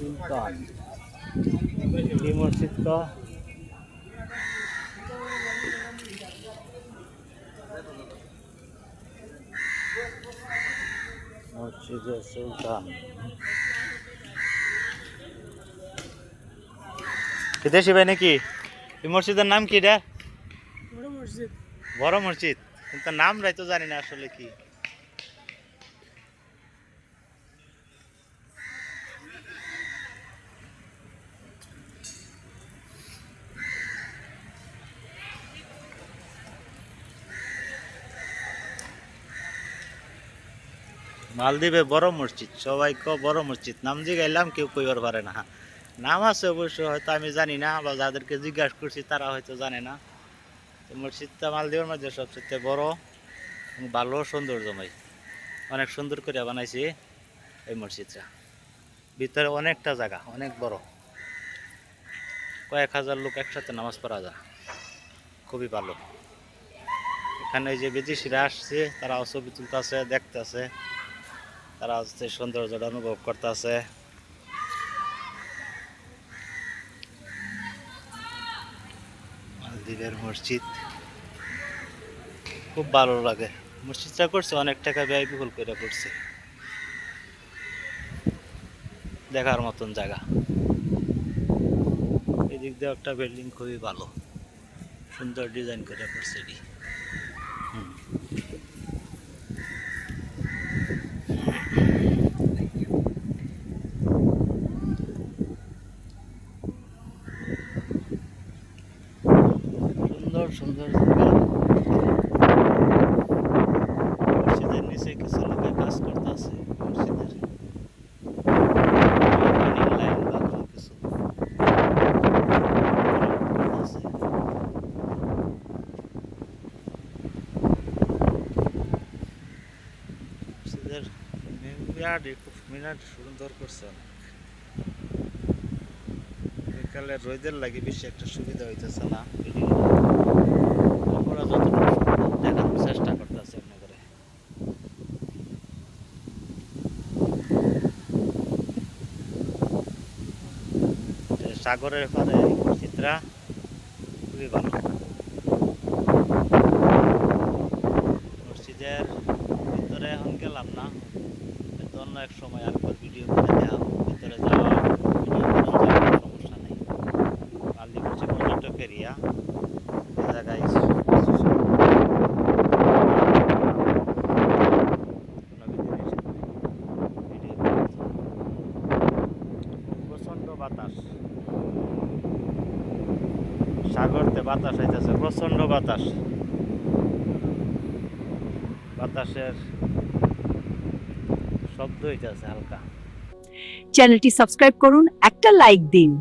সুলতান কি মসজিদ তো মসজিদে সুলতান দেশি ভাই নাকি এই মসজিদের নাম কি রে বড় মসজিদ কিন্তু নাম রাই তো জানি না আসলে কি মালদ্বীপে বড় মসজিদ সবাই বড় মসজিদ নাম জিগাইলাম কেউ কইবার পারে না নাম আছে অবশ্য হয়তো আমি জানি না বা যাদেরকে জিজ্ঞাসা করছি তারা হয়তো জানে না মসজিদটা মালদ্বীপের মধ্যে সবচেয়ে বড় ভালো সৌন্দর্যময় অনেক সুন্দর করে বানাইছি এই মসজিদটা ভিতরে অনেকটা জায়গা অনেক বড় কয়েক হাজার লোক একসাথে নামাজ পড়া যায় খুবই ভালো এখানে যে বিদেশিরা আসছে তারা ছবি তুলতেছে দেখতেছে তারা হচ্ছে সৌন্দর্যটা অনুভব করতেছে মালদ্বীপের মসজিদ খুব ভালো লাগে মসজিদটা করছে অনেক টাকা ব্যয়বহুল করে করছে দেখার মতন জায়গা এদিক দিয়ে একটা বিল্ডিং খুবই ভালো সুন্দর ডিজাইন করে করছে এটি সুন্দর সুন্দর জায়গা মসজিদের নিচে কিছু লোকে কাজ করতেছে মসজিদের লাইন বা কিছু করতেছে মসজিদের মিনার সুন্দর করছে অনেক বিকালে রোদের লাগে বেশি একটা সুবিধা হইতেছে না আমরা যতটুকু দেখার চেষ্টা করতেছি আপনাদের সাগরের পারে মসজিদরা খুবই ভালো মসজিদের ভিতরে এখন গেলাম না হয়তো অন্য এক সময় আরেকবার ভিডিও করে দেখাবো ভিতরে যাওয়া ভিডিও করার সমস্যা নেই মালদ্বীপ হচ্ছে পর্যটক এরিয়া এই জায়গায় প্রচন্ড বাতাস সাগরতে বাতাস হইতেছে প্রচন্ড বাতাস বাতাসের শব্দ হইতেছে হালকা চ্যানেলটি সাবস্ক্রাইব করুন একটা লাইক দিন